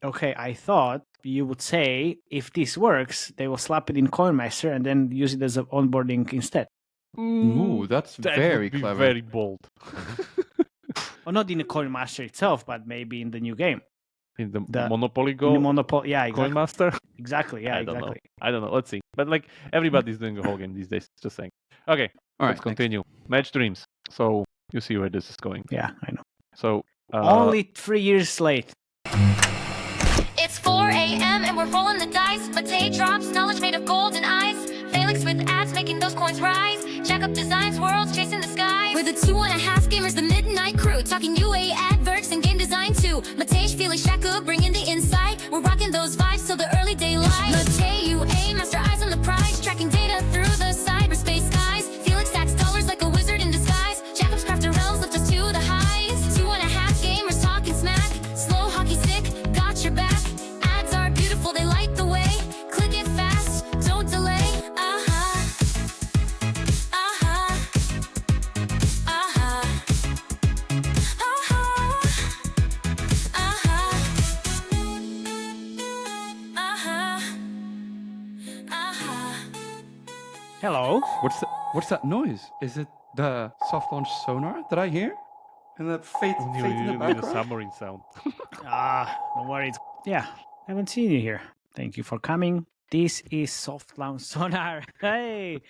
Okay, I thought you would say if this works, they will slap it in CoinMaster and then use it as an onboarding instead. Ooh, that's that very would be clever. very bold. Or not in the CoinMaster itself, but maybe in the new game. In the The- Monopoly In Go the Monopoly, yeah, Coin exactly. Master. Exactly, yeah, I don't exactly. know. I don't know. Let's see. But like everybody's doing a whole game these days. Just saying. Okay, All let's right, continue. Match Dreams. So you see where this is going. Yeah, I know. So Only 3 years late. It's 4 a.m. and we're rolling the dice. Matei drops knowledge made of golden eyes. Felix with ads making those coins rise. Jack up designs, worlds chasing the skies. We're the 2.5 gamers, the midnight crew. Talking UA adverts and game design too. Matei, Felix, Shaka bringing the insight. We're rocking those vibes till the early daylight. Matei, UA, master eyes on the prize. Tracking data through the cyberspace skies. Felix stacks dollars like a wizard in disguise. Jacob's crafted realms lift us to the highs. 2.5 gamers talking smack. Slow hockey stick, got your back. Ads are beautiful, they light the way. Click it fast, don't delay. Hello. What's that noise? Is it the soft launch sonar that I hear? And that fate in the you need a background? submarine sound. Don't worry. Yeah, haven't seen you here. Thank you for coming. This is Soft Launch Sonar. Hey,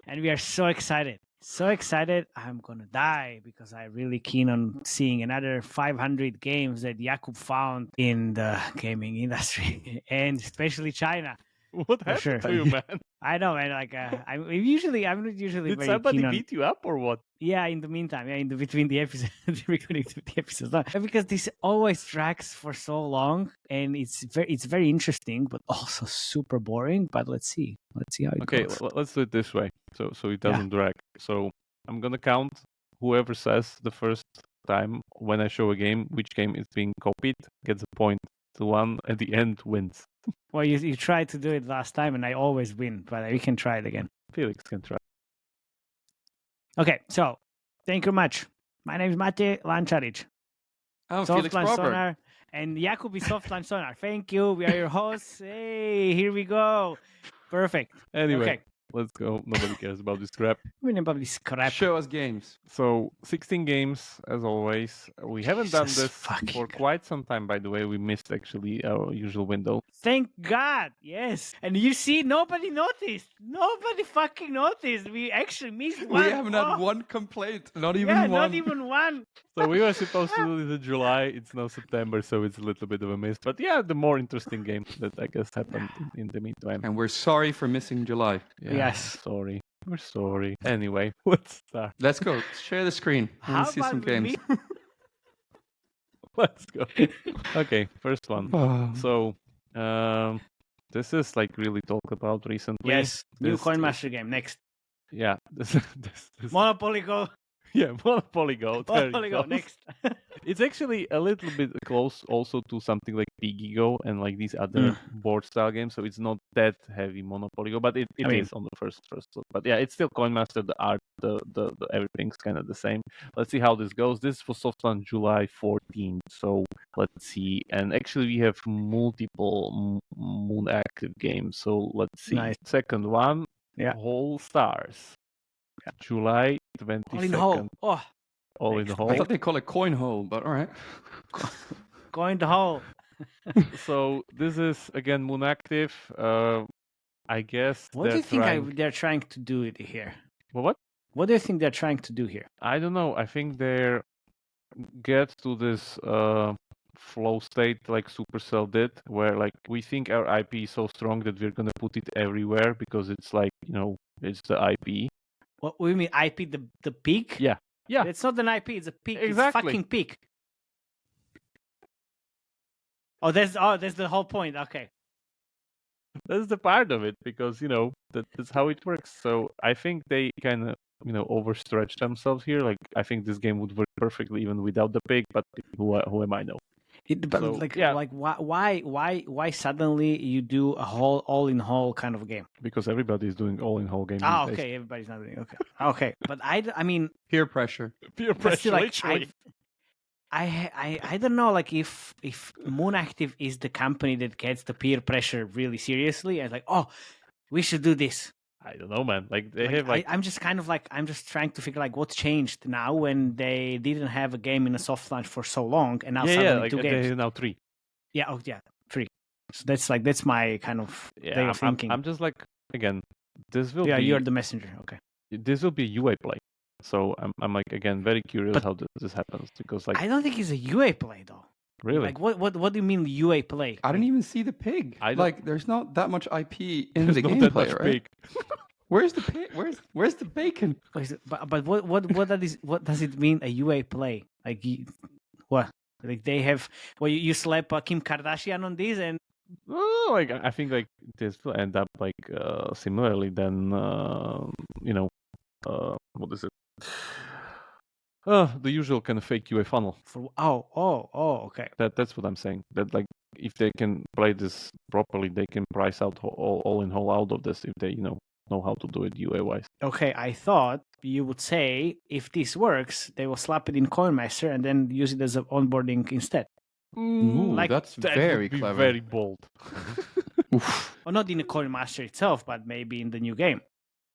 and we are so excited. So excited. I'm gonna die because I'm really keen on seeing another 500 games that Jakub found in the gaming industry and especially China. What happened sure. to you, man? I know, man. Like, I'm not usually Did very somebody keen on. beat you up or what? Yeah, in the meantime, yeah, in the between the episodes, recording the episodes, no, because this always drags for so long, and it's very interesting, but also super boring. But let's see how it Okay, goes. let's do it this way, so it doesn't drag. So I'm gonna count whoever says the first time when I show a game which game is being copied gets a point. The one at the end wins. Well, you tried to do it last time, and I always win, but we can try it again. Felix can try. Okay, so thank you much. My name is Mate Lancharic. I'm Soft Felix Launch Robert. Sonar, and Jakub is Soft Launch Sonar. Thank you. We are your hosts. Hey, here we go. Perfect. Anyway, Okay. let's go. Nobody cares about this crap. We know about this crap. Show us games. So 16 games as always. We haven't done Jesus this fucking for Christ. quite some time, by the way. We missed actually our usual window. Thank God. Yes. And you see, nobody noticed. Nobody fucking noticed. We actually missed one. We haven't had Oh, one complaint. Not even yeah, one. not even one. So we were supposed to do this in July. It's now September, so it's a little bit of a miss. But yeah, the more interesting game that I guess happened in the meantime. And we're sorry for missing July. Yeah, Yes. Sorry. We're sorry. Anyway, let's start. Let's go. Share the screen. I How want to see about some we games. Let's go. Okay, first one. Oh. So, this is like really talked about recently. Yes. New This- Coin Master game. Next. Yeah. This Monopoly Go. yeah, Monopoly Go. There Monopoly it Go. goes. Next. It's actually a little bit close also to something like Piggy Go and like these other board style games. So it's not that heavy Monopoly Go, but it I mean- is on the first look. But yeah, it's still Coin Master. The art, the everything's kind of the same. Let's see how this goes. This was soft on July 14th. So let's see. And actually, we have multiple Moon Active games. So let's see. Nice. Second one, Yeah. Whole Stars. July 22nd. All in the hole. Oh, All in the Next. I hole. thought they call it coin hole, but all right. go in the hole. So this is again Moon Active. I guess. What do you think trying... they're trying to do it here? What? What do you think they're trying to do here? I don't know. I think they're get to this flow state like Supercell did, where like we think our IP is so strong that we're gonna put it everywhere because it's like it's the IP. What do you mean IP? The peak? Yeah. Yeah. It's not an IP. It's a peak. Exactly. It's fucking peak. Oh, that's the whole point. Okay. That's the part of it because that's how it works. So I think they kind of overstretch themselves here. Like I think this game would work perfectly even without the pig, but who am I know? But So, like, yeah. like why suddenly you do a whole all in whole kind of game? Because everybody is doing all in whole game. Ah, these days. okay, everybody's not doing okay. Okay, but I mean, Peer pressure. Peer but pressure, still, like, literally. I don't know, like if Moon Active is the company that gets the peer pressure really seriously and like, oh, we should do this. I don't know, man. Like they Like, have like I'm just kind of like I'm just trying to figure like what's changed now when they didn't have a game in a soft launch for so long and now suddenly like 2 they games. have now 3. Yeah, oh yeah, 3. So that's my kind of way Yeah, of thinking. I'm just like again, this will yeah, be you're the messenger. Okay. this will be UA play. So I'm like again very curious But- how this happens because like I don't think it's a UA play though. really Like what do you mean UA play? I didn't even see the pig. I don't- Like, there's not that much IP in there's the not that gameplay, much right? big. Where's the pig? Where's the bacon? But what does it mean a UA play? Like what? Like they have you slap Kim Kardashian on this and Oh, like I think like this will end up like similarly than what is it? The usual kind of fake UA funnel. for okay. That's what I'm saying. That like if they can play this properly, they can price out all in whole out of this if they know how to do it UA wise. Okay, I thought you would say if this works, they will slap it in CoinMaster and then use it as an onboarding instead. Ooh, like, that's That very would be clever. very bold. Oof. Or not in the CoinMaster itself, but maybe in the new game.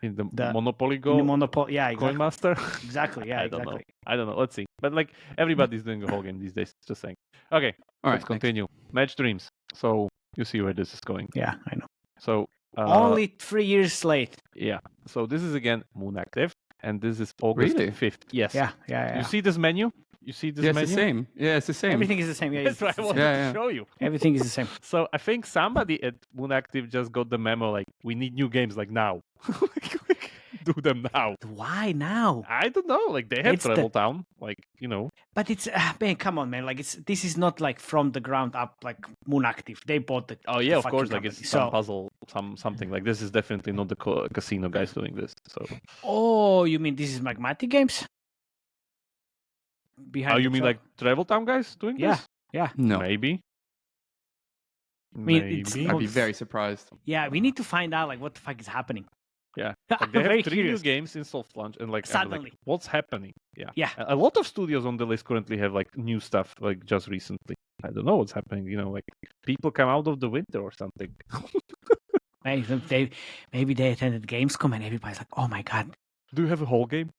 In the, The- Monopoly In Go the Monopoly, yeah, exactly. Coin Master. Exactly, yeah, I don't exactly. know. I don't know. Let's see. But like everybody's doing the whole game these days. Just saying. Okay, All right, let's continue. Match Dreams. So you see where this is going. Yeah, I know. So Only 3 years late. yeah. So this is again Moon Active, and this is August Really? 5th. Yes. Yeah, yeah. You see this menu? You see this Yeah, it's menu? the same. Yeah, it's the same. Everything is the same. Yeah, That's it's what I the wanted same. Yeah, to yeah. show you. Everything is the same. So I think somebody at Moon Active just got the memo like we need new games like now. Do them now. Why now? I don't know. Like they have It's the- Travel Town. Like But it's man, come on, man. Like this is not like from the ground up, like Moon Active. They bought the. Oh the yeah, of fucking course. Like company. it's some So- puzzle, something like this is definitely not the casino guys doing this. So Oh, you mean this is Magmatic Games? Behind. oh, the you mean tra- like Travel Town guys doing Yeah, this? yeah. No, Maybe. mean, it's Maybe. I'd be very surprised. Yeah, we need to find out like what the fuck is happening. Yeah. I'm Like they very have 3 new curious. games in soft launch, and like, I'm like, Suddenly. what's happening? Yeah. Yeah. A lot of studios on the list currently have like new stuff, like just recently. I don't know what's happening. Like people come out of the winter or something. Maybe they attended Gamescom and everybody's like, oh my god. Do you have a whole game?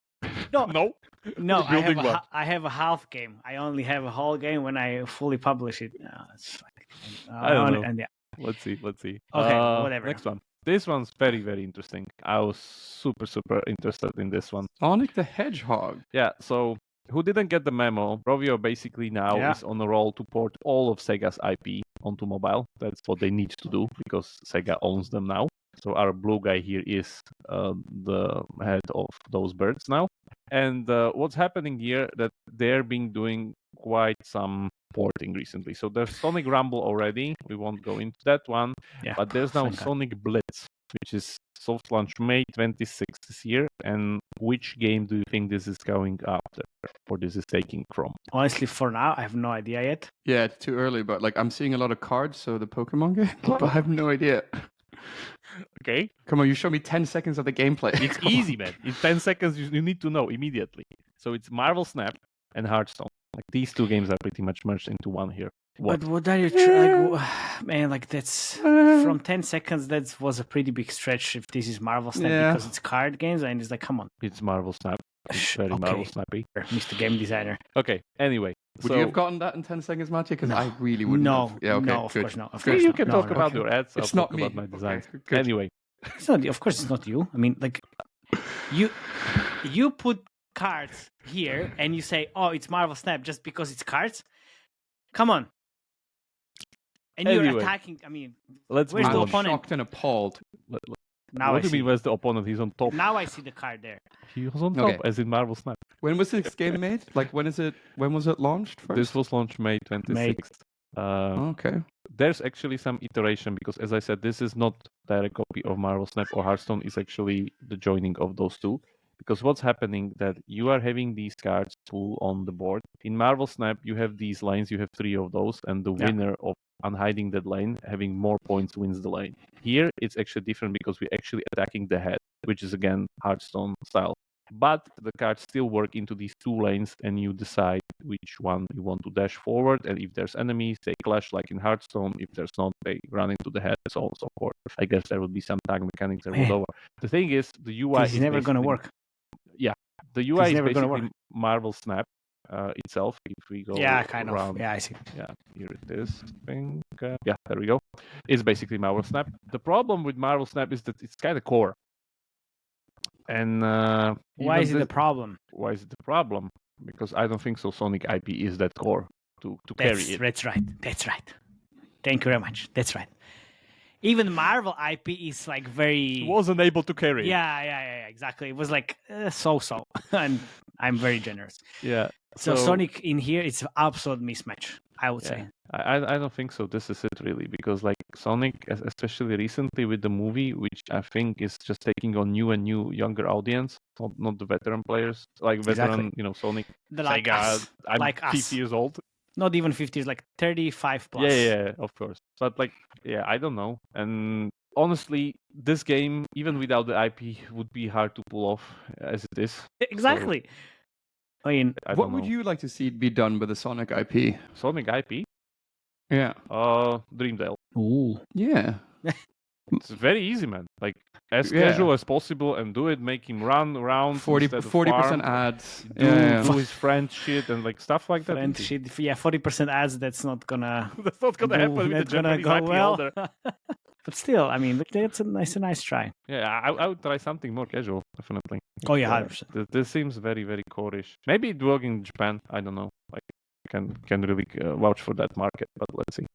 No, No. no, I have, Building one. I have a half game. I only have a whole game when I fully publish it. It's like, I don't know. And yeah, Let's see. Okay, whatever. Next one. This one's very, very interesting. I was super, super interested in this one. Sonic the Hedgehog. Yeah, so who didn't get the memo? Rovio basically now Yeah. is on a roll to port all of Sega's IP onto mobile. That's what they need to do because Sega owns them now. So our blue guy here is the head of those birds now. And what's happening here that they're been doing quite some porting recently. So there's Sonic Rumble already. We won't go into that one. yeah. But there's now Thank God. Sonic Blitz, which is soft launch May 26th this year. And which game do you think this is going after, or this is taking from? Honestly, for now, I have no idea yet. Yeah, it's too early, but like I'm seeing a lot of cards, so the Pokemon game, but I have no idea. Okay, Come on, you show me 10 seconds of the gameplay. it's Come on. easy, man. In 10 seconds, you need to know immediately. So it's Marvel Snap and Hearthstone. Like these 2 games are pretty much merged into one here. What? But what are you trying? Man, like that's from 10 seconds. That was a pretty big stretch. If this is Marvel Snap Yeah. because it's card games, and it's like, come on, It's Marvel Snap. It's very okay. Marvel Snappy. Mr. Game Designer. Okay, anyway. Would so you have gotten that in 10 seconds, Matthew? Because No. I really wouldn't No, have. Yeah, okay, no, of good. course not. Of Okay, course you not. can No, talk no. about okay. your ads. It's I'll not talk me. about my designs. Okay, good. Anyway, It's not. Of course, it's not you. I mean, like, you put cards here and you say, "Oh, it's Marvel Snap," just because it's cards. Come on. And you're Anyway. attacking. I mean, let's Where's move the on. I'm opponent? shocked and appalled. now What I do you see. mean, where's the opponent? He's on top. Now I see the card there. He was on top, Okay. as in Marvel Snap. When was this game made? Like, when was it launched first? This was launched May 26th. Okay. There's actually some iteration because, as I said, this is not direct copy of Marvel Snap or Hearthstone. It's actually the joining of those 2. Because what's happening that you are having these cards pull on the board. In Marvel Snap, you have these lanes. You have 3 of those, and the Yeah. winner of unhiding that lane, having more points, wins the lane. Here, it's actually different because we're actually attacking the head, which is again Hearthstone style. but the cards still work into these 2 lanes, and you decide which one you want to dash forward. And if there's enemies, they clash like in Hearthstone. If there's not, they run into the head, so on and so forth. I guess there would be some tag mechanics that would Man. over. The thing is, the UI This is never going to basically- work. The UI is never gonna basically Marvel Snap itself. If we go Yeah, kind of. around, Yeah, I see. yeah, here it is. I think, yeah, there we go. It's basically Marvel Snap. The problem with Marvel Snap is that it's kind of core. And Why even is it a this- problem? Why is it a problem? Because I don't think so. Sonic IP is that core to carry it. That's right. That's right. Thank you very much. That's right. Even Marvel IP is like very. Wasn't able to carry it. Yeah, exactly. It was like so, and I'm very generous. Yeah. So Sonic in here, it's an absolute mismatch, I would Yeah. say. I don't think so. This is it really, because like Sonic, especially recently with the movie, which I think is just taking on new younger audience, not the veteran players, like veteran, Exactly. Sonic. The like Sega, us, I'm like 50 us. years old. Not even 50, it's like 35 plus. Yeah, of course. But like, yeah, I don't know. And honestly, this game, even without the IP, would be hard to pull off as it is. Exactly. I mean, I What don't would know. you like to see be done with the Sonic IP? Sonic IP? Yeah. Dreamdale. ooh. Yeah. It's very easy, man. Like as Yeah. casual as possible, and do it. Make him run around 40% 40% ads. Do, Yeah. do his friend shit and like stuff like that. Friend easy. shit. Yeah, 40% ads, that's not gonna That's not gonna happen with the that's gonna Japanese go IP well. holder. But still, I mean, that's a nice try. Yeah, I would try something more casual, definitely. Oh yeah, Uh, 100%. This seems very, very core-ish. Maybe it work in Japan. I don't know. Like, can really vouch for that market, but let's see.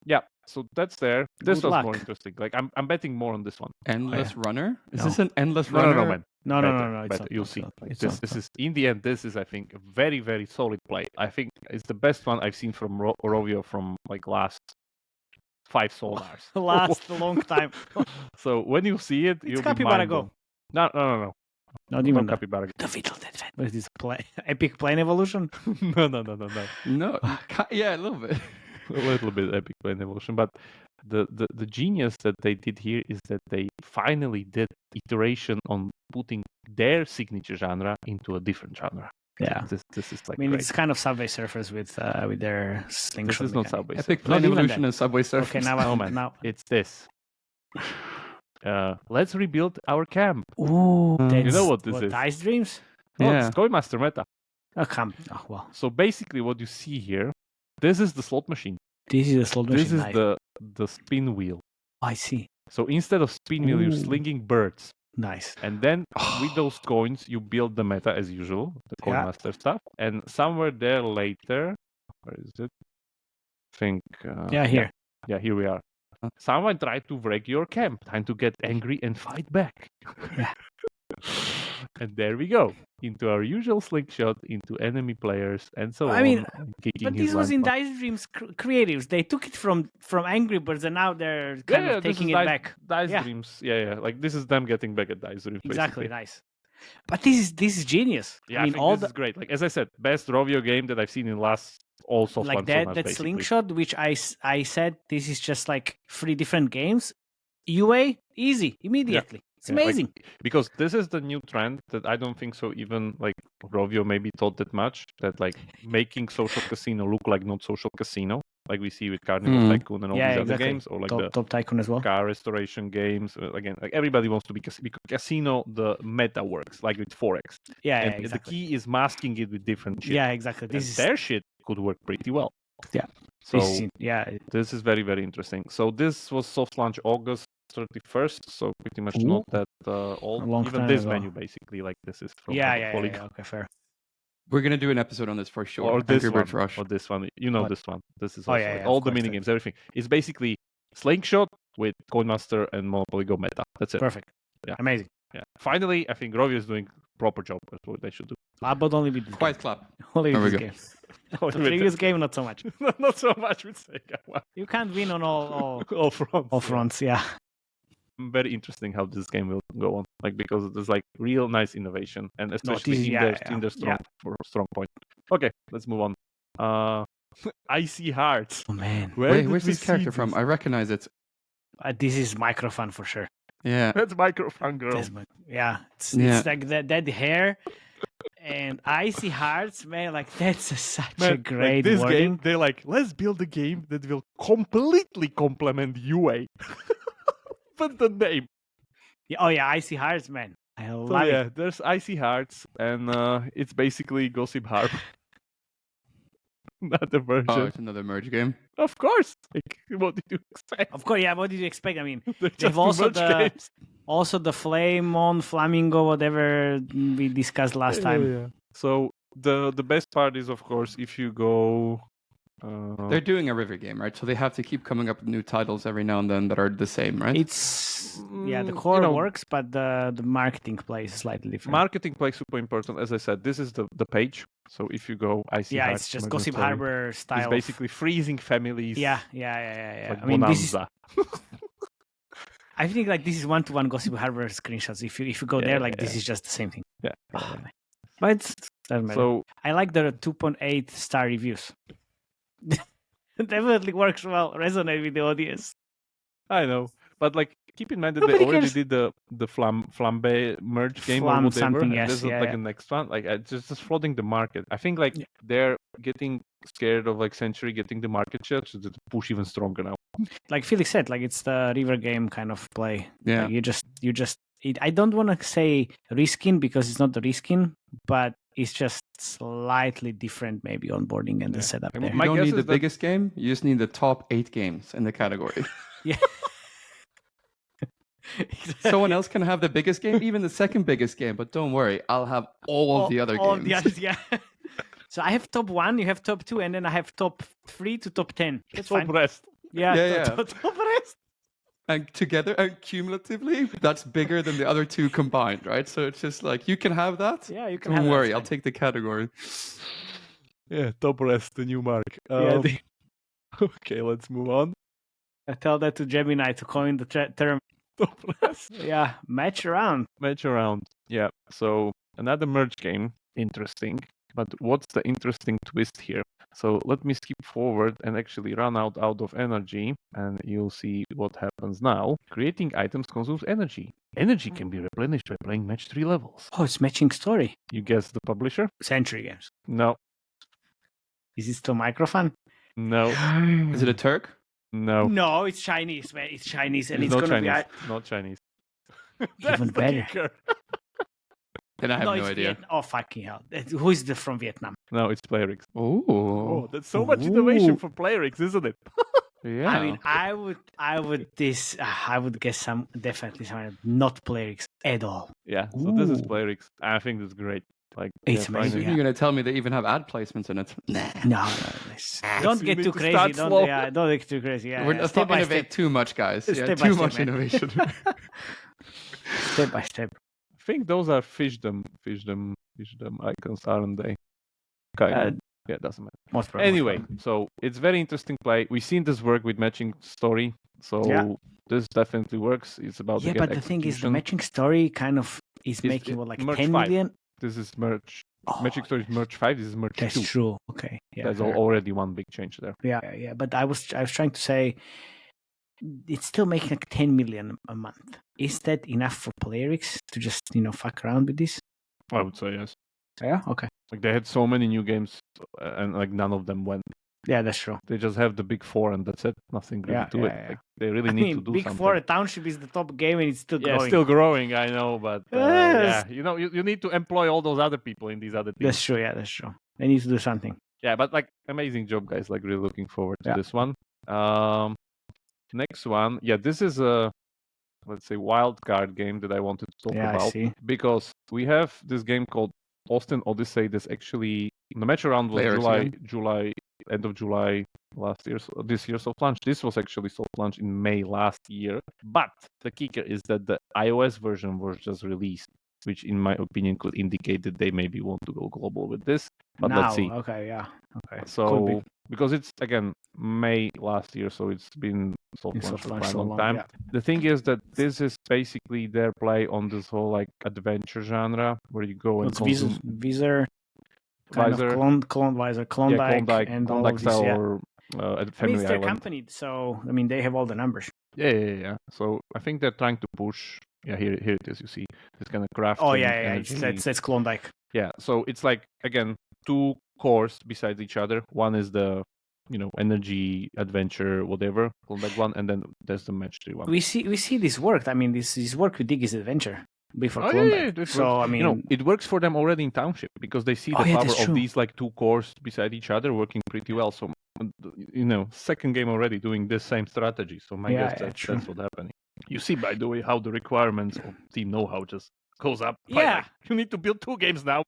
Yeah. So that's there. This Good was luck. more interesting. Like I'm betting more on this one. Endless Runner? Is No. this an endless No, runner? no, man. No, Better, it's better. not. You'll It's see. not. Like, It's this, not. this is in the end. This is, I think, a very, very solid play. I think it's the best one I've seen from Rovio from like last 5 Solars. Last a long time. So when you see it, It's you'll be Capybara mind Go. blown. No. Not No even that. Capybara Go. The Fatal Dead Fan. What is this play? Epic Plane Evolution? No. No. Yeah, a little bit. A little bit epic plane evolution, but the genius that they did here is that they finally did iteration on putting their signature genre into a different genre. Yeah. This is like I mean, great. it's kind of Subway Surfers with their slingshot. This is not mechanic. Subway. Epic Surfers. Plane Not even Evolution that. and Subway Surfers. Okay, now No, I man. now. It's this. Let's rebuild our camp. Ooh, that's You know what this is? Dice Dreams? Oh, Yeah. it's Coinmaster meta. Oh, come. Oh, well. So basically, what you see here, this is the slot machine. This is a slot machine. This is nice. the spin wheel. I see. So instead of spin wheel, you're Ooh. slinging birds. Nice. And then with those coins, you build the meta as usual, the Yeah. Coinmaster stuff. And somewhere there later, where is it? I think. Yeah, here. Yeah, here we are. Someone tried to wreck your camp. Time to get angry and fight back. Yeah. And there we go. Into our usual slingshot, into enemy players, and so I on. mean, and kicking But his this was life in back. Dice Dreams Creatives. They took it from Angry Birds, and now they're kind of this taking is it Dice, back. Dice Yeah. Dreams. Yeah. Like this is them getting back at Dice Dreams. Exactly, basically. nice. But this is genius. Yeah, I mean, think all this the is great. Like as I said, best Rovio game that I've seen in last all soft like launch that Sonars, that basically. slingshot, which I said this is just like 3 different games. UA easy immediately. It's Yeah, like, amazing. because this is the new trend that I don't think so even like Rovio maybe thought that much, that like making social casino look like not social casino, like we see with Carnival Hmm. Tycoon and all Yeah, these exactly. other games, or like the Top Tycoon as well. car restoration games. Again, like everybody wants to be because casino, the meta works like with Forex. Yeah, And exactly. the key is masking it with different shit. Yeah, exactly. And This is their shit could work pretty well. Yeah. So this is, yeah. this is very, very interesting. So this was soft launch August 31st, so pretty much not that old. A long Even time this ago. menu, basically, like this is from Yeah, Polygon. okay, fair. We're going to do an episode on this for sure. Or this Angry one, Birds Rush. or this one. You know What? this one. This is Oh, also yeah, like yeah, all of the course, mini games, everything. It's basically Slingshot with Coinmaster and Monopoly Go meta. That's it. Perfect. Yeah. Amazing. Yeah. Finally, I think Rovio is doing proper job. That's what they should do. But only with this Quiet clap. game. Only There with we this go. game. The previous game, not so much. Not so much with Sega. Wow. You can't win on all All fronts. all yeah. fronts. Yeah. Very interesting how this game will go on, like because there's like real nice innovation, and especially this- in yeah, their yeah, in their yeah. strong point. Okay, let's move on. Icy Hearts. Oh man. Where Wait, did where's we this character see from? this? I recognize it. This is Microfan for sure. Yeah. That's Microfun Girl. It's Yeah. like that hair and Icy Hearts, man. Like that's such a Man, great like this wording. game, they're like, let's build a game that will completely complement UA. But the name. Yeah, oh yeah, Icy Hearts, man. I So love yeah, it. there's Icy Hearts, and it's basically Gossip Harp. Another version. Oh, it's another merge game. Of course. Like, what did you expect? Of course, yeah. What did you expect? I mean, They're they've just also merge games. also the Flame on Flamingo, whatever we discussed last time. Yeah. So the best part is, of course, if you go. They're doing a river game, right? So they have to keep coming up with new titles every now and then that are the same, right? It's the you core know- works, but the marketing plays slightly different. Marketing plays super important. As I said, this is the page. So if you go, Icy Yeah, Hearts, it's just Merge Gossip Story, Harbor style. It's of- basically freezing families. Yeah. Like I mean, this is. Bonanza. I think like this is one-to-one Gossip Harbor screenshots. If you go Yeah, there, yeah, like yeah. this is just the same thing. Yeah. But it's doesn't matter. So I like the 2.8 star reviews. Definitely works well. Resonate with the audience. I know, but like keep in mind that they Nobody already cares. did the Flambe merge game Flam or whatever. something, And yes, this is yeah, like yeah. the next one. Like just flooding the market. I think like Yeah. they're getting scared of like Century getting the market share, so they push even stronger now. Like Felix said, like it's the river game kind of play. Yeah. Like, you just. I don't want to say reskin because it's not the reskin, but it's just slightly different, maybe onboarding and the Yeah. setup Like, there. You My don't guess need the is that- biggest game. You just need the top 8 games in the category. Yeah. Someone else can have the biggest game, even the second biggest game. But don't worry, I'll have all of the other all games. the others, yeah. So I have top 1, you have top 2, and then I have top 3 to top 10. That's Top fine. rest. Yeah, Yeah, top rest. And together, and cumulatively, that's bigger than the other 2 combined, right? So it's just like you can have that. Yeah, you can. Don't have that, worry, it's I'll fine. take the category. Yeah, top rest, the new mark. Yeah, Okay, let's move on. I tell that to Gemini to coin the term. Top rest. Yeah, match around. Match around. Yeah. So another merge game. Interesting. But what's the interesting twist here? So let me skip forward and actually run out of energy, and you'll see what happens now. Creating items consumes energy. Energy can be replenished by playing match 3 levels. Oh, it's matching story. You guess the publisher? Century Games. No. Is it still Microfun? No. Is it a Turk? No. No, it's Chinese, man. It's Chinese, and It's it's not gonna Chinese. be. Not Chinese. Even That's the better. kicker. Then I have no it's idea. Oh fucking hell! Who is from Vietnam? No, it's Playrix. Oh, Oh, that's so much innovation Ooh. for Playrix, isn't it? yeah. I mean, I would guess definitely someone not Playrix at all. Yeah, so this is Ooh. Playrix. I think that's great. Like It's they're amazing, finally- You're gonna tell me they even have ad placements in it? Nah. No, don't So you get need too to crazy. start Don't slow. don't get too crazy. Yeah, Let's step not by innovate step. too much, guys. Yeah, Step by too step, much man. innovation. Step by step. I think those are fishdom icons, aren't they? Kind of. Yeah, doesn't matter. Most probably. Anyway, so it's very interesting play. We've seen this work with matching story, so Yeah. this definitely works. It's about Yeah, again, but the thing is, the execution. matching story kind of is making what, like merge 10 5. million. This is merge. Oh, Matching story is merge 5. This is merge That's 2. true. Okay. Yeah. That's fair. already one big change there. Yeah. But I was trying to say, it's still making like 10 million a month. Is that enough for Playrix to just fuck around with this? I would say yes. Yeah. Okay. Like they had so many new games, and like none of them went. Yeah, that's true. They just have the big 4, and that's it. Nothing really Yeah, to yeah, it. yeah. Like, they really I need mean, to do Big something. Four Township is the top game and it's still Yeah, growing. still growing. I know, but Yes. yeah, you need to employ all those other people in these other teams. That's true. Yeah, that's true. They need to do something. Yeah, but like amazing job, guys. Like really looking forward to Yeah. this one. Next one, yeah, this is a let's say wild card game that I wanted to talk Yeah, I about see. because we have this game called Austin Odyssey. That's actually the match around was Playrix, end of July last year. So this year soft launch. This was actually soft launch in May last year. But the kicker is that the iOS version was just released, which in my opinion could indicate that they maybe want to go global with this. But now, let's see. okay, yeah, okay. Could So be. because it's again May last year, so it's been soft In launch soft for launch quite a so long long, time. yeah. The thing is that this is basically their play on this whole like adventure genre where you go and It's consume Visor, kind Visor. of Visor, Klondike, and all Klondike of style this, yeah. or I mean, Family it's their Island. company, so I mean, they have all the numbers. Yeah. So I think they're trying to push. Yeah, here it is. You see this kind of crafting. Oh yeah. energy. It's Klondike. Yeah, so it's like again 2 cores beside each other. One is the energy adventure whatever Klondike one, and then there's the match 3 one. We see this worked. I mean, this worked with Diggy's Adventure before Oh, Klondike. it So works. I mean, it works for them already in Township because they see the Oh, yeah, power that's of true. these like 2 cores beside each other working pretty well. So second game already doing this same strategy. So my Yeah, guess yeah, true. that's what's happening. You see, by the way, how the requirements of team know-how just goes up. by, Yeah. like, you need to build 2 games now.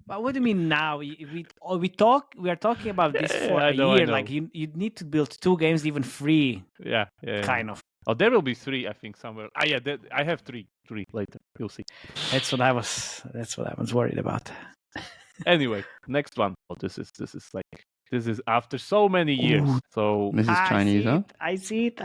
but what do you mean now? We are talking about this Yeah, for I a know, I year. know. Like you need to build 2 games, even 3, Yeah. kind of. Oh, there will be 3, I think, somewhere. Yeah, I have 3 later. You'll see. That's what I was worried about. Anyway, next one. Oh, this is after so many years. Ooh. So This is Chinese, huh? I see it.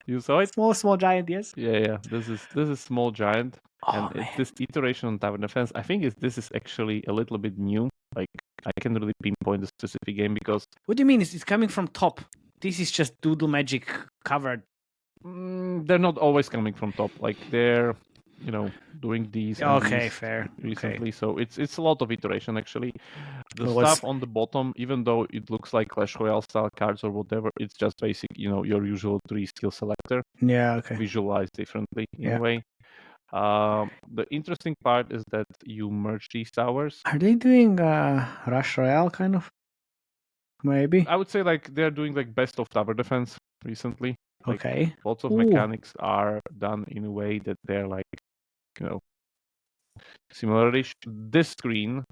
you saw it? Small giant, yes. Yeah. This is Small Giant, Oh, and man. it's this iteration on Tower Defense. I think this is actually a little bit new. Like I can't really pinpoint the specific game because What do you mean? It's coming from top. This is just Doodle Magic covered. they're not always coming from top. Like they're doing these. and Okay, these fair. recently. So it's a lot of iteration actually. The Well, what's- stuff on the bottom, even though it looks like Clash Royale style cards or whatever, it's just basic, your usual 3 skill selector, Yeah, okay. visualized differently in Yeah. a way. The interesting part is that you merge these towers. Are they doing Rush Royale kind of? Maybe. I would say like they're doing like best of tower defense recently. Like, Okay. lots of Ooh. mechanics are done in a way that they're like, similar-ish. This screen,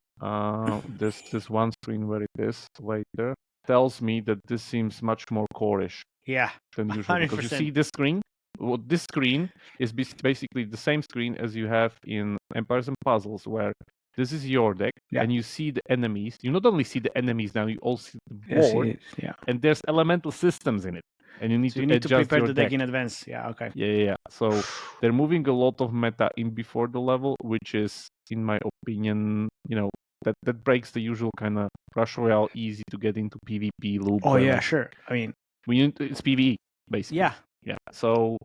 this one screen where it is later, tells me that this seems much more core-ish Yeah. than usual. Because you 100%. see this screen? Well, this screen is basically the same screen as you have in Empires and Puzzles, where this is your deck, Yeah. and you see the enemies. You not only see the enemies now, you also see the Yes, board, it is. Yeah. and there's elemental systems in it, and you need So to you need to adjust prepare your the deck in advance. Yeah. Okay. Yeah. So they're moving a lot of meta in before the level, which is, in my opinion, that breaks the usual kind of Rush Royale easy to get into PvP loop. Oh where, yeah, like, sure. I mean, it's PvE basically. yeah, Yeah. So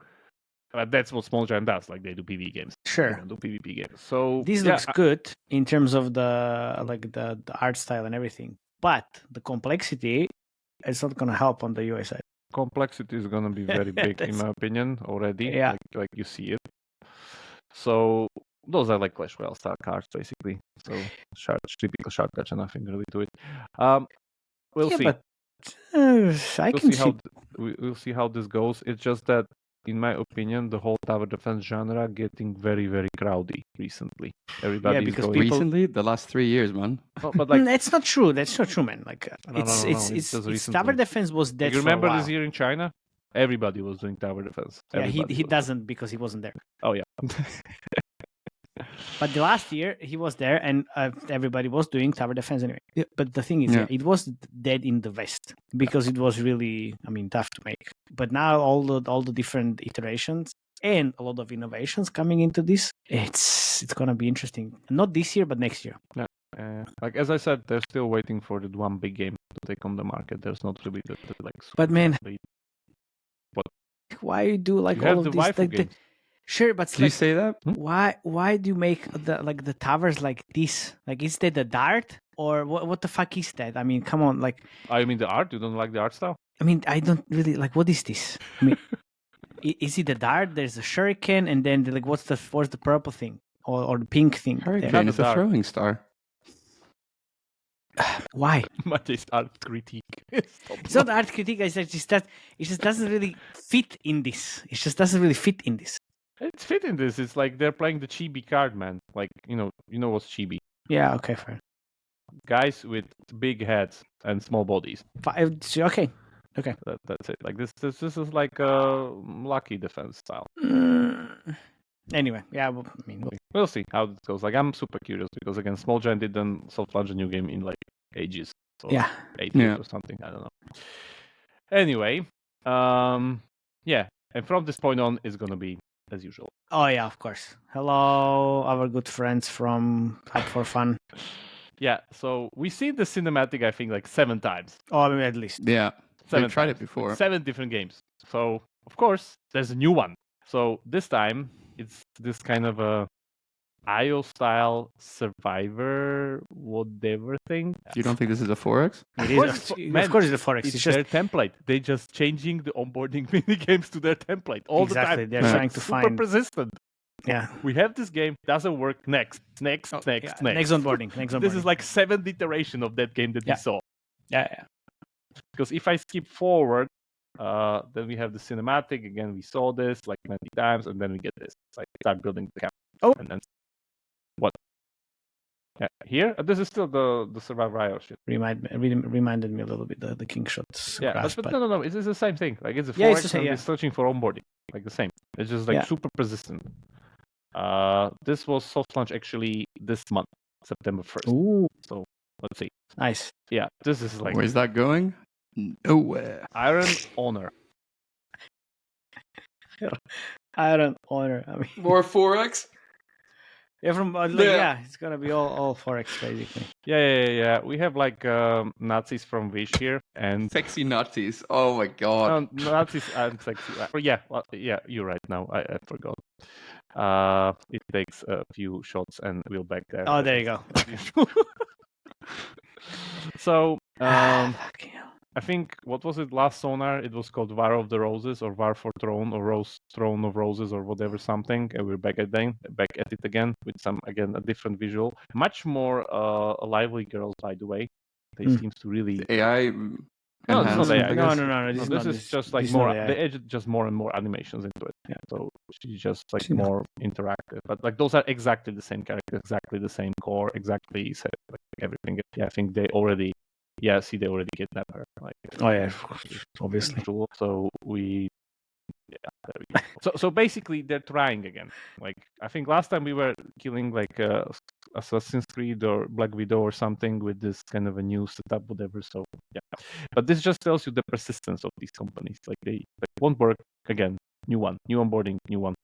that's what Small Giant does. Like they do PvE games. They sure. don't do PvP games. So This yeah, looks good in terms of the art style and everything, but the complexity is not gonna help on the UI side. complexity is gonna be very big in That's- my opinion already. Yeah. Like you see it. So those are like Clash Royale style cards basically. So typical shard gacha, nothing really to it. We'll Yeah, see. but I We'll can see see. how we'll see how this goes. It's just that, in my opinion, the whole tower defense genre getting very, very crowdy recently. Everybody is because going. people- Recently, the last 3 years, man. But like, That's not true. That's not true, man. Like No, it's no, it's no, it it's, says it's tower recently. defense was dead you for remember a while. this year in China? Everybody was doing tower defense. Yeah, Everybody he was. doesn't because he wasn't there. Oh yeah. But the last year he was there, and everybody was doing tower defense anyway. Yeah, but the thing is, Yeah. it was dead in the West because it was really, tough to make. But now all the different iterations and a lot of innovations coming into this, it's gonna be interesting. Not this year, but next year. Like as I said, they're still waiting for the one big game to take on the market. There's not really the like. But man, big- why you do like you all have of the this? waifu Like, games. sure, but Did you say that? why do you make the towers like this? Like, is that the dart or what the fuck is that? I mean, come on, like. Oh, you mean the art? You don't like the art style? I don't really like. What is this? Is it the dart? There's a shuriken, and then like, what's the purple thing or the pink thing? there? Hurricane is a Dark. throwing star. Why? Matej's art critique. It's not art critique. It's just that it just doesn't really fit in this. It just doesn't really fit in this. It's fitting this. It's like they're playing the chibi card, man. Like you know what's chibi? Yeah. Okay. Fair. Guys with big heads and small bodies. Okay. That's it. Like this is like a lucky defense style. Anyway, yeah. Well, We'll see how this goes. Like I'm super curious because again, Small Giant didn't soft launch a new game in like ages. So yeah. 8 Yeah. years or something. I don't know. Anyway, yeah. And from this point on, it's gonna be as usual. Oh yeah. Of course. Hello, our good friends from Hub for Fun. Yeah. So we see the cinematic, I think, like 7 times. Oh, at least. Yeah. 7 They've tried times. it before. Like 7 different games. So of course, there's a new one. So this time it's this kind of a IO style survivor whatever thing. You don't think this is a Forex? It course is. man, Of course, it's the Forex. It's It's just their template. They just changing the onboarding mini games to their template all exactly. the time. They're Yeah. trying to Super find. persistent. Yeah. We have this game, doesn't work. Next. Yeah, next onboarding. Next onboarding. This is like 7th iteration of that game that Yeah. we saw. Yeah. Because if I skip forward, then we have the cinematic. Again, we saw this like many times, and then we get this. It's like start building the camp. Oh. And then what? Yeah, here, this is still the Survivor IO shit. Reminded me a little bit the King Shots. Yeah, crash, but no, it is the same thing. Like it's a Yeah, it's Forex the same, and yeah. it's searching for onboarding, like the same. It's just like Yeah. super persistent. This was soft launch actually this month, September 1st. Ooh, So let's see. nice. Yeah, this is like Where's that going? Nowhere. Iron Honor. Iron Honor. I mean, More Forex? yeah, Yeah. it's gonna be all Forex basically. Yeah. We have like Nazis from Wish here, and Sexy Nazis. Oh my god. Nazis and sexy. Yeah, you're right. Now I forgot. It takes a few shots, and we'll back there. Oh, there you go. So Fucking hell. I think what was it last sonar? It was called War of the Roses or War for Throne or Throne of Roses or whatever something. And we're back at it again with a different visual. Much more lively girls, by the way. They Mm. seems to really. The AI No, it's not enhancement, AI. I No, guess. no. This is just like this is more. not AI. They added just more and more animations into it. Yeah. So she's just like She's not- more interactive. But like those are exactly the same character, exactly the same core, exactly set, like everything. Yeah, I think they already. Yeah, see, they already kidnapped her. Like. Oh yeah, obviously. So we. Yeah, there we go. So basically, they're trying again. Like I think last time we were killing like Assassin's Creed or Black Widow or something with this kind of a new setup, whatever. So yeah, but this just tells you the persistence of these companies. Like they won't work again. New one, new onboarding, new one.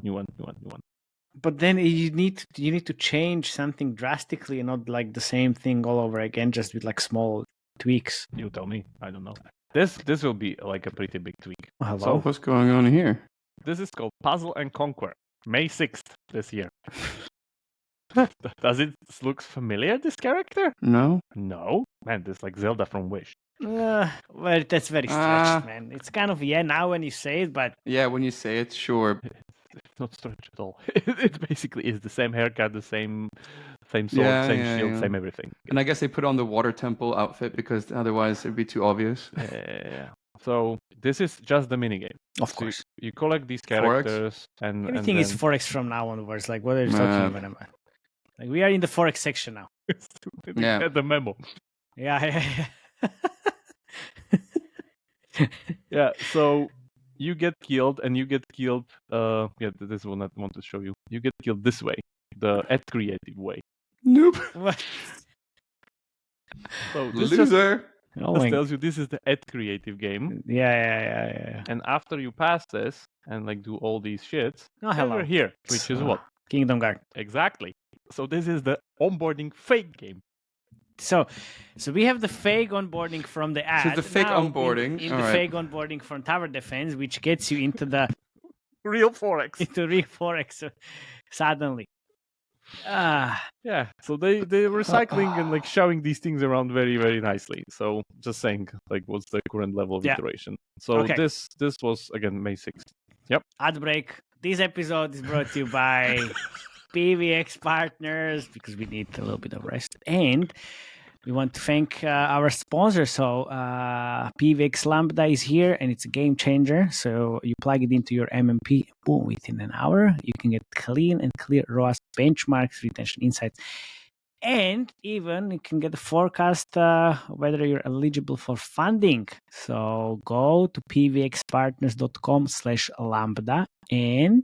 But then you need to change something drastically, and not like the same thing all over again, just with like small tweaks. You tell me. I don't know. This will be like a pretty big tweak. Hello. So What's going on here? this is called Puzzle and Conquer, May 6th this year. Does it look familiar? This character? No? No, man. This is like Zelda from Wish. Well, that's very stretched, man. It's kind of now when you say it, but Yeah, when you say it, sure. It's not stretched at all. It basically is the same haircut, the same sword, same shield, same everything. And I guess they put on the water temple outfit because otherwise it'd be too obvious. Yeah. So this is just the minigame. of So course, you collect these Forex? characters and everything is Forex from now onwards. Like, what are you talking about? Like, we are in the Forex section now. Yeah. Get the memo. Yeah. Yeah. So you get killed, and you get killed. Yeah, this is what I want to show you. You get killed this way, the at creative way. Nope. What? So this just Loser. Oh my. tells you this is the at creative game. Yeah. And after you pass this and like do all these shits, Oh, then hello. we're here, which is what? Kingdom Guard. Exactly. So this is the onboarding fake game. So we have the fake onboarding from the ad. the fake now onboarding, in the alright. fake onboarding from Tower Defense, which gets you into the Real Forex. into real Forex suddenly. Yeah. So they were cycling and like showing these things around very, very nicely. So just saying like what's the current level of Yeah. iteration. So Okay. this was again May 6th. Ad break. This episode is brought to you by PVX Partners because we need a little bit of rest. And we want to thank our sponsor. So PVX Lambda is here and it's a game changer. So you plug it into your MMP, boom, within an hour, you can get clean and clear ROAS benchmarks, retention insights. And even you can get a forecast whether you're eligible for funding. So go to pvxpartners.com/lambda and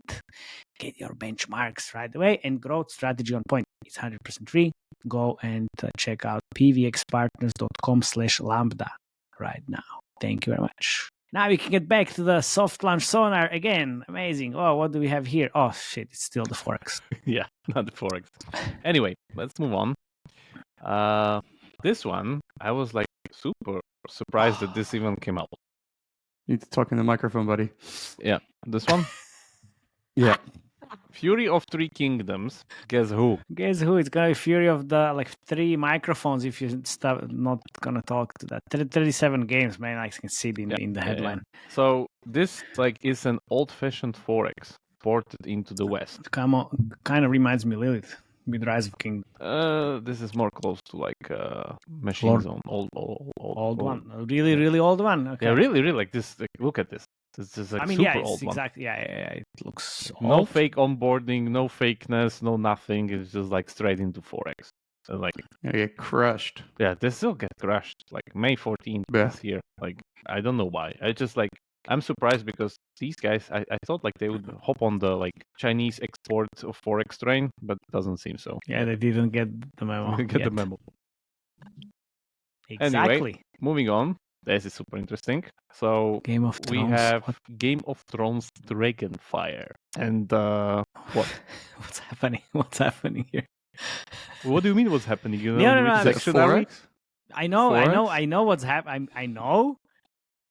get your benchmarks right away and growth strategy on point. It's 100% free. Go and check out pvxpartners.com/lambda right now. Thank you very much. Now we can get back to the soft launch sonar again. Amazing. Oh, what do we have here? Oh, shit. It's still the Forex. Yeah, not the Forex. Anyway, let's move on. This one, I was like super surprised that this even came out. You need to talk in the microphone, buddy. Yeah, this one. Yeah. Fury of Three Kingdoms. Guess who? Guess who? It's gonna be Fury of the like 3 microphones if you stop not gonna talk to that. 37 games, man. I can see it in, Yeah, in the yeah, headline. So this like is an old-fashioned 4X ported into the West. Kind of reminds me Lilith with Rise of Kingdom. This is more close to like Machine Lord. Zone, Old one. A really old one. Okay. Yeah, really like this. Like, look at this. This is like I mean, super yeah, it's old one. exactly. Yeah. It looks No old. fake onboarding, no fakeness, no nothing. It's just like straight into 4X. And like, You get crushed. yeah, they still get crushed. Like May 14th Yeah. this year. Like, I don't know why. I just like, I'm surprised because these guys, I thought like they would hop on the like Chinese export of 4X train, but it doesn't seem so. Yeah, they didn't get the memo. Get the yet. memo. Exactly. Moving on. This is super interesting. So Game of we Thrones. have What? Game of Thrones Dragonfire. And what? What's happening? What's happening here? What do you mean what's happening? You know, No, which I'm- Is that section are we? 4X? I know Forest? what's happening. I know.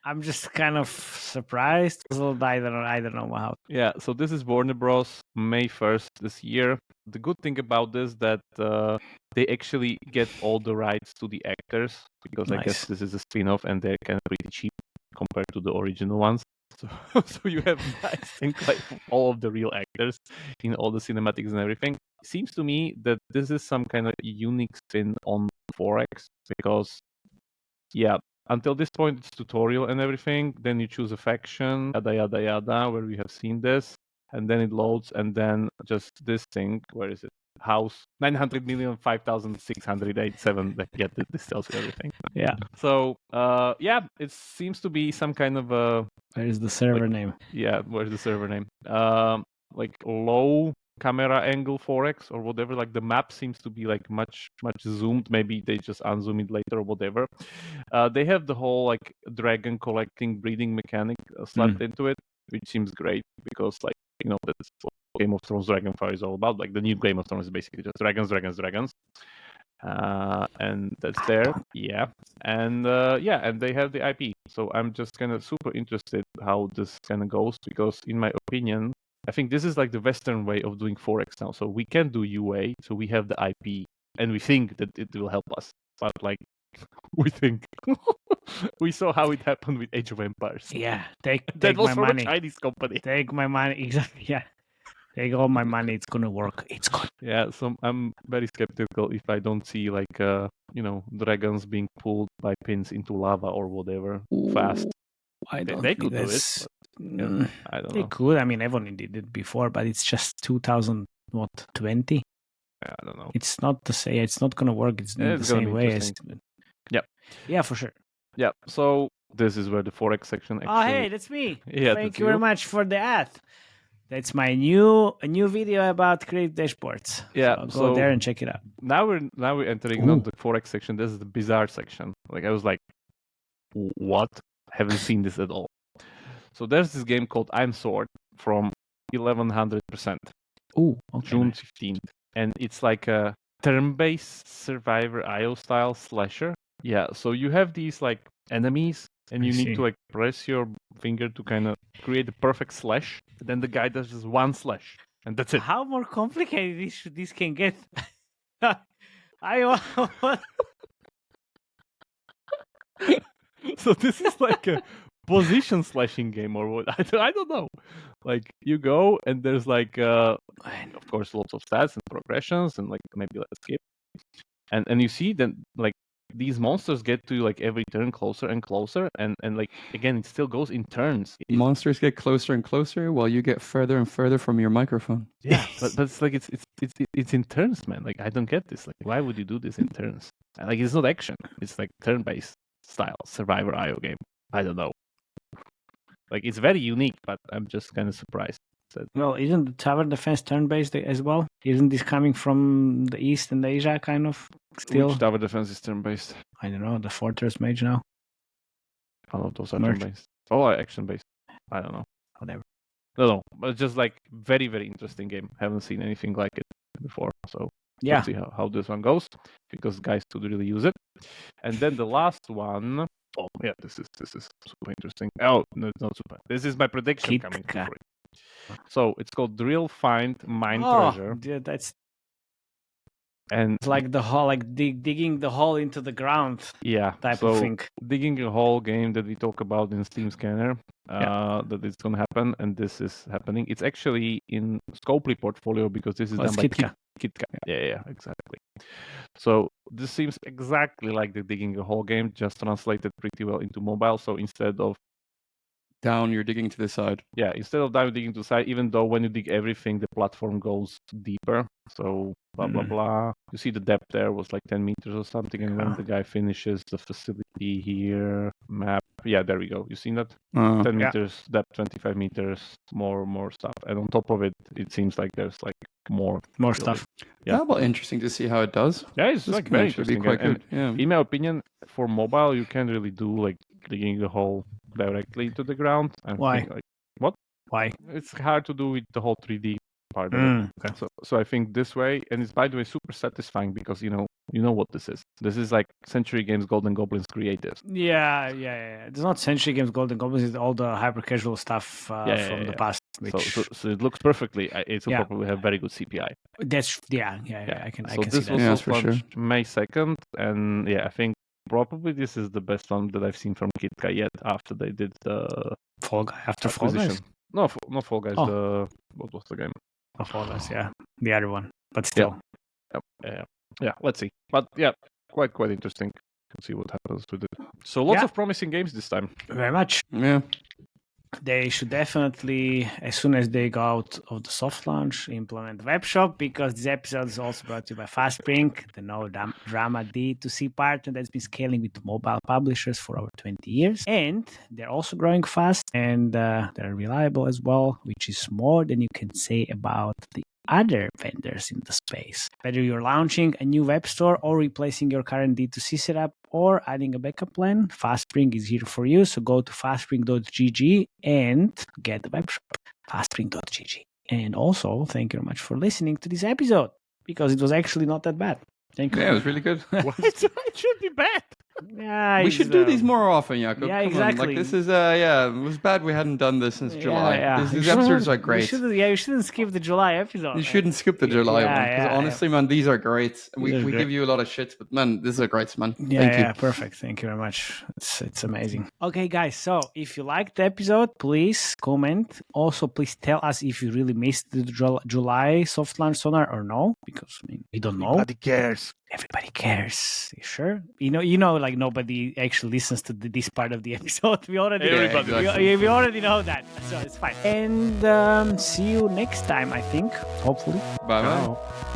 I'm just kind of surprised. So I don't know how. Yeah, so this is Warner Bros. May 1st this year. The good thing about this that they actually get all the rights to the actors because I guess Nice. this is a spin-off and they're kind of pretty cheap compared to the original ones. So, so you have nice and like all of the real actors in all the cinematics and everything. Seems to me that this is some kind of unique spin on 4X because, yeah, until this point it's tutorial and everything. Then you choose a faction, yada yada yada, where we have seen this, and then it loads, and then just this thing. Where is it? House 900,005,687. Yeah, this tells you everything. Yeah. So, yeah, it seems to be some kind of a Where is the server name? yeah. Where's the server name? Like low camera angle 4X or whatever. Like the map seems to be like much zoomed. Maybe they just unzoom it later or whatever. They have the whole like dragon collecting breeding mechanic slapped into it, which seems great because like you know that's what Game of Thrones Dragonfire is all about. Like the new Game of Thrones is basically just dragons. And that's there. Yeah. And and they have the IP. So I'm just kind of super interested how this kind of goes because in my opinion, I think this is like the Western way of doing 4X now. So we can do UA, so we have the IP, and we think that it will help us. But like, we think we saw how it happened with Age of Empires. Yeah. Take That was my from money. a Chinese company. Take my money. Exactly. Yeah. Take all my money. It's gonna work. It's good. Yeah, so I'm very skeptical if I don't see like dragons being pulled by pins into lava or whatever fast. I don't They think could do it, that's- Yeah, I don't They know. could. I mean, everyone did it before, but it's just 2020. Yeah, I don't know. It's not to say it's not gonna work. It's Yeah, the it's gonna same be way as. interesting. Yep. Yeah, for sure. Yeah, so this is where the 4X section actually. Oh, hey, that's me. Yeah, Thank that's you very you. much for the ad. That's my new video about creative dashboards. Yeah, So go so- there and check it out. Now we're entering Ooh. not the 4X section. This is the bizarre section. Like I was like, what? Haven't seen this at all. So there's this game called I'm Sword from 1100%. Oh, okay. June 15th. And it's like a turn-based Survivor IO style slasher. Yeah, so you have these like enemies and I you need see. to like press your finger to kind of create the perfect slash. Then the guy does just one slash and that's it. How more complicated this can get? I want. So this is like a position slashing game or what? I don't know. Like you go and there's like of course lots of stats and progressions and like maybe let's skip. And you see then like these monsters get to like every turn closer and closer and like again it still goes in turns. Monsters get closer and closer while you get further and further from your microphone. Yeah, but it's like it's in turns, man. Like I don't get this. Like why would you do this in turns? And, like it's not action. It's like turn-based style Survivor IO game. I don't know. Like it's very unique, but I'm just kind of surprised. Well, isn't the tower defense turn-based as well? Isn't this coming from the East and Asia kind of still? Which tower defense is turn-based? I don't know, the Fortress Mage now? All of those are Merge. turn-based. All are action-based. I don't know. Whatever. No, but it's just like very, very interesting game. Haven't seen anything like it before. So Yeah. let's see how this one goes because guys could really use it. And then the last one Oh yeah, this is super interesting. Oh no, it's not super. This is my prediction coming Kitka. for it. So it's called Drill, Find, Mine Oh, Treasure, yeah, that's and it's like the hole, like digging the hole into the ground yeah, type so of thing. digging a hole game that we talk about in Steam Scanner. Yeah. That it's gonna happen, and this is happening. It's actually in Scopely portfolio because this is Oh, done it's by Kitka. Kitka. Yeah, exactly. So this seems exactly like the digging a hole game, just translated pretty well into mobile. So instead of Down, you're digging to the side. instead of digging to the side, even though when you dig everything, the platform goes deeper. So blah blah Mhm. blah. You see the depth there was like 10 meters or something, and when Yeah. the guy finishes the facility here, map. Yeah, there we go. You seen that? 10 Yeah. meters depth, 25 meters, more stuff, and on top of it, it seems like there's like more More building. stuff. Yeah. Yeah, well, interesting to see how it does. Yeah, it's This like can very actually be interesting. quite and good. Yeah. in my opinion, for mobile, you can't really do like digging the hole directly into the ground. And Why? think, like, Why? it's hard to do with the whole 3D part of it. Okay. So I think this way, and it's by the way super satisfying because you know what this is. This is like Century Games Golden Goblins creatives. Yeah. It's not Century Games Golden Goblins. It's all the hyper casual stuff from the yeah. past. Which So it looks perfectly. It will Yeah. probably have very good CPI. that's yeah. I can So see this that. was Yeah, also for sure. launched May 2nd, and yeah, I think probably this is the best one that I've seen from Kitka yet after they did the Fall Guy after Fall Guys. acquisition. No, not Fall Guys. Oh. What was the game? Oh, Fall Guys, yeah, the other one, but still. Yeah. Let's see. But yeah, quite interesting. Can see what happens with it. So lots Yeah. of promising games this time. Very much. Yeah. They should definitely, as soon as they go out of the soft launch, implement webshop, because this episode is also brought to you by FastSpring, the no drama D2C partner that's been scaling with mobile publishers for over 20 years. And they're also growing fast, and they're reliable as well, which is more than you can say about the other vendors in the space. Whether you're launching a new web store or replacing your current D2C setup or adding a backup plan, FastSpring is here for you. So go to fastspring.gg and get the web shop, fastspring.gg. And also, thank you very much for listening to this episode, because it was actually not that bad. Thank you. Yeah, it was really good. It should be bad. Yeah, We it's, should do these more often, Jakob. yeah, Come on. exactly. Like this is it was bad we hadn't done this since July. Yeah. These episodes are great. You shouldn't skip the July episode. You man. shouldn't skip the July Yeah, one because yeah, honestly, man, these are great. We are we great. give you a lot of shit, but man, this is a great man. Yeah, Thank you. yeah, perfect. Thank you very much. It's amazing. Okay, guys. So if you liked the episode, please comment. Also, please tell us if you really missed the July soft launch sonar or no, because I mean we don't know. Nobody cares. Everybody cares. You sure? You know, like nobody actually listens to this part of the episode. We already, Everybody. Exactly. we already know that, so it's fine. And see you next time. I think, hopefully. Bye bye. Ciao.